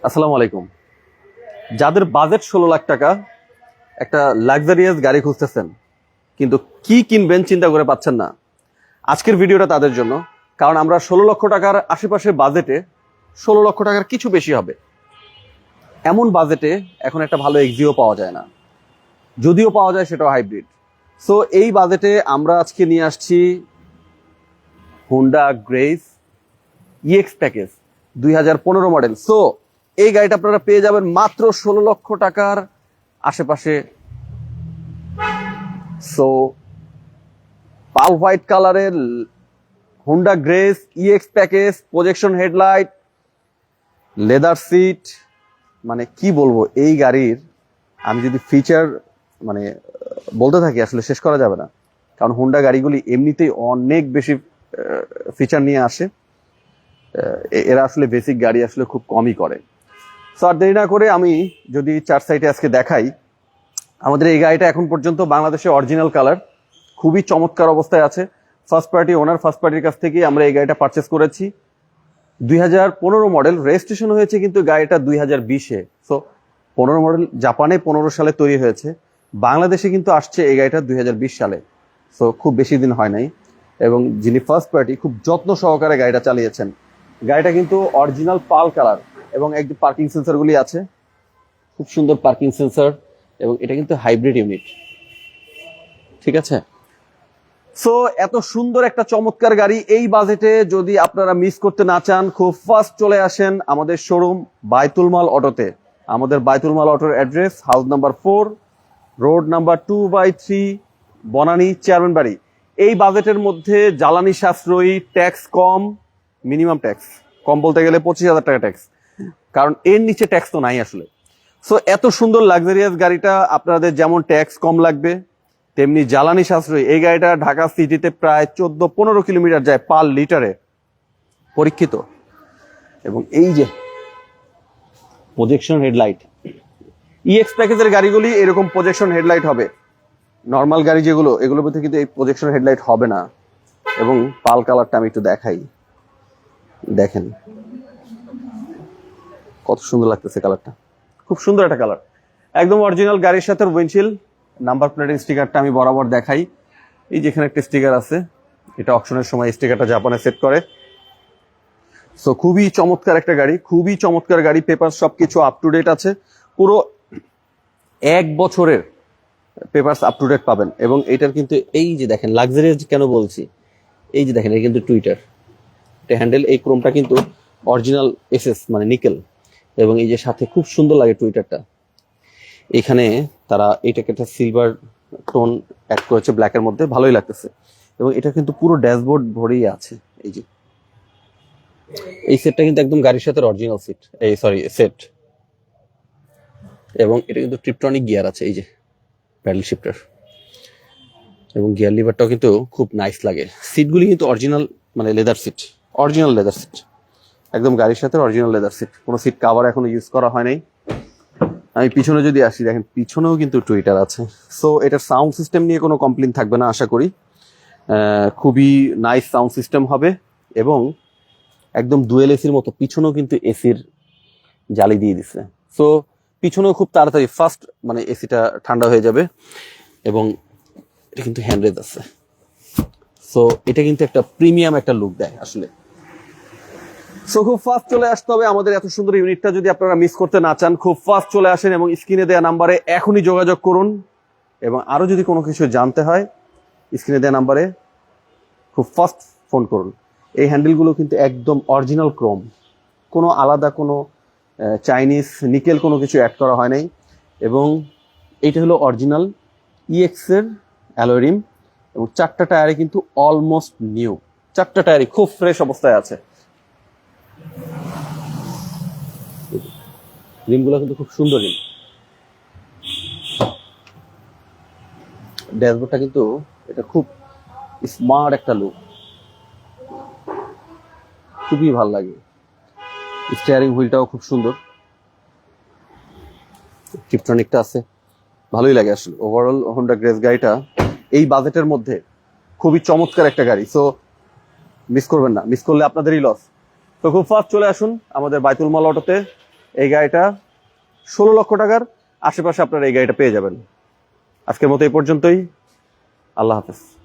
আসসালামু আলাইকুম। যাদের বাজেট 16 লাখ টাকা, একটা লাক্সারিয়াস গাড়ি খুঁজতেছেন কিন্তু কি কিনবেন চিন্তা করে পাচ্ছেন না, আজকের ভিডিওটা তাদের জন্য। কারণ আমরা 16 লক্ষ টাকার আশেপাশে বাজেটে, 16 লক্ষ টাকার কিছু বেশি হবে এমন বাজেটে এখন একটা ভালো এক্সিও পাওয়া যায় না, যদিও পাওয়া যায় সেটাও হাইব্রিড। সো এই বাজেটে আমরা আজকে নিয়ে আসছি Honda Grace EX package 2015 model. So এই গাড়িটা আপনারা পেয়ে যাবেন মাত্র 16 লক্ষ টাকার আশেপাশে। সো পাল হোয়াইট কালারের Honda Grace EX package, projection headlight, leather seat, মানে কি বলবো এই গাড়ির। আমি যদি ফিচার মানে বলতে থাকি আসলে শেষ করা যাবে না, কারণ হোন্ডা গাড়িগুলি এমনিতেই অনেক বেশি ফিচার নিয়ে আসে। এরা আসলে বেসিক গাড়ি আসলে খুব কমই করে। সো আর দেরি না করে আমি যদি চার সাইডে আজকে দেখাই, আমাদের এই গাড়িটা এখন পর্যন্ত বাংলাদেশে অরিজিনাল কালার, খুবই চমৎকার অবস্থায় আছে। ফার্স্ট পার্টি ওনার, ফার্স্ট পার্টির কাছ থেকে আমরা এই গাড়িটা পারচেস করেছি। 2015 মডেল, রেজিস্ট্রেশন হয়েছে কিন্তু গাড়িটা 2020-এ। সো 15 মডেল জাপানে 15 সালে তৈরি হয়েছে, বাংলাদেশে কিন্তু আসছে এই গাড়িটা 2020 সালে। সো খুব বেশি দিন হয় নাই। এবং যিনি ফার্স্ট পার্টি খুব যত্ন সহকারে গাড়িটা চালিয়েছেন। গাড়িটা কিন্তু অরিজিনাল পাল কালার এবং একদম পার্কিং সেন্সরগুলি আছে, খুব সুন্দর পার্কিং সেন্সর। এবং এটা কিন্তু হাইব্রিড ইউনিট, ঠিক আছে। সো এত সুন্দর একটা চমৎকার গাড়ি এই বাজেটে যদি আপনারা মিস করতে না চান, খুব ফাস্ট চলে আসেন আমাদের শোরুম বাইতুল মাল অটোতে। আমাদের বাইতুল মাল অটোর address house number 4, road number 2/3, Banani, chairman বাড়ি। এই বাজেটের মধ্যে জ্বালানি সাশ্রয়ী, ট্যাক্স কম, মিনিমাম ট্যাক্স কম বলতে গেলে 25,000 টাকা ট্যাক্স, কারণ এর নিচে ট্যাক্স তো নাই আসলে। সো এত সুন্দর লাক্সারিয়াস গাড়িটা আপনাদের যেমন ট্যাক্স কম লাগবে, তেমনি জ্বালানি সাশ্রয়ী। এই গাড়িটা ঢাকা সিটিতে প্রায় 14-15 কিলোমিটার যায় পার লিটারে, পরীক্ষিত। এবং এই যে প্রজেকশন হেডলাইট, ইএক্স প্যাকেজের গাড়িগুলি এরকম প্রজেকশন হেডলাইট হবে। নর্মাল গাড়ি যেগুলো, এগুলোর মধ্যে কিন্তু এই প্রজেকশন হেডলাইট হবে না। এবং পাল কালারটা আমি একটু দেখাই, দেখেন কত সুন্দর লাগতেছে কালারটা, খুব সুন্দর একটা কালার, একদম অরিজিনাল গাড়ির সাথে। উইন্ডশিল্ড নাম্বার প্লেটের স্টিকারটা আমি বরাবর দেখাই, এই যেখানে একটা স্টিকার আছে, এটা অকশনের সময় স্টিকারটা জাপানে সেট করে। সো খুবই চমৎকার একটা গাড়ি, খুবই চমৎকার গাড়ি। পেপার সবকিছু আপ টু ডেট আছে, পুরো 1 বছরের পেপারস আপ টু ডেট পাবেন। এবং এটার কিন্তু এই যে দেখেন লাক্সারিয়াস কেন বলছি, এই যে দেখেন এটা কিন্তু টুইটার, এটা হ্যান্ডেল, এই ক্রোমটা কিন্তু অরিজিনাল এসএস মানে নিকেল। এবং এই যে সাথে খুব সুন্দর লাগে টুইটারটা, এখানে তারা এটাকে একটা সিলভার টোন অ্যাড করেছে ব্ল্যাকের মধ্যে, ভালোই লাগতেছে। এবং এটা কিন্তু পুরো ড্যাশবোর্ড ভরেই আছে। এই যে এই সেটটা কিন্তু একদম গাড়ির সাথে অরিজিনাল সিট, এই সরি সেট। এবং এটা কিন্তু ট্রিপটনিক গিয়ার আছে, এই যে প্যাডেল শিফটার, এবং গিয়ার লিভারটাও কিন্তু খুব নাইস লাগে। সিটগুলি কিন্তু অরিজিনাল মানে leather seat, original leather seat, একদম গাড়ির সাথে অরিজিনাল লেদার সিট, কোনো সিট কাভার এখনো ইউজ করা হয় নাই। আমি পিছনে যদি আসি, দেখেন পিছনেও কিন্তু টুইটার আছে। সো এটার সাউন্ড সিস্টেম নিয়ে কোনো কমপ্লেন থাকবে না আশা করি, খুবই নাইস সাউন্ড সিস্টেম হবে। এবং একদম ডুয়েল এসির মতো পিছনেও কিন্তু এসির জালি দিয়ে দিচ্ছে। সো পিছনেও খুব তাড়াতাড়ি ফাস্ট মানে এসিটা ঠান্ডা হয়ে যাবে। এবং এটা কিন্তু হ্যান্ডরেজ আছে। সো এটা কিন্তু একটা প্রিমিয়াম একটা লুক দেয় আসলে। সো খুব ফাস্ট চলে আসতে হবে আমাদের এত সুন্দর ইউনিটটা যদি আপনারা মিস করতে না চান, খুব ফাস্ট চলে আসেন এবং স্ক্রিনে দেওয়া নাম্বারে এখনই যোগাযোগ করুন। এবং আরো যদি কোনো কিছু জানতে হয়, স্ক্রিনে দেওয়া নাম্বারে খুব ফাস্ট ফোন করুন। এই হ্যান্ডেলগুলো কিন্তু একদম অরিজিনাল ক্রোম, কোনো আলাদা কোনো চাইনিজ নিকেল কোনো কিছু অ্যাড করা হয় নাই। এবং এইটা হলো অরিজিনাল ইএক্স এর অ্যালয় রিম। এবং 4টা টায়ারে কিন্তু অলমোস্ট নিউ, 4টা টায়ারই খুব ফ্রেশ অবস্থায় আছে। রিমগুলো কিন্তু খুব সুন্দর রিম। ড্যাশবোর্ডটা কিন্তু এটা খুব স্মার্ট একটা লুক, খুবই ভালো লাগে। স্টিয়ারিং হুইলটাও খুব সুন্দর, টিপটনিকটা আছে, ভালোই লাগে আসলে। ওভারঅল হোন্ডা গ্রেস গাড়িটা এই বাজেটের মধ্যে খুবই চমৎকার একটা গাড়ি। সো মিস করবেন না, মিস করলে আপনাদেরই লস। তো খুব ফাস্ট চলে আসুন আমাদের বাইতুল মাল অটোতে, এই গাড়িটা 16 লক্ষ টাকার আশেপাশে আপনারা এই গাড়িটা পেয়ে যাবেন। আজকের মতো এই পর্যন্তই। আল্লাহ হাফেজ।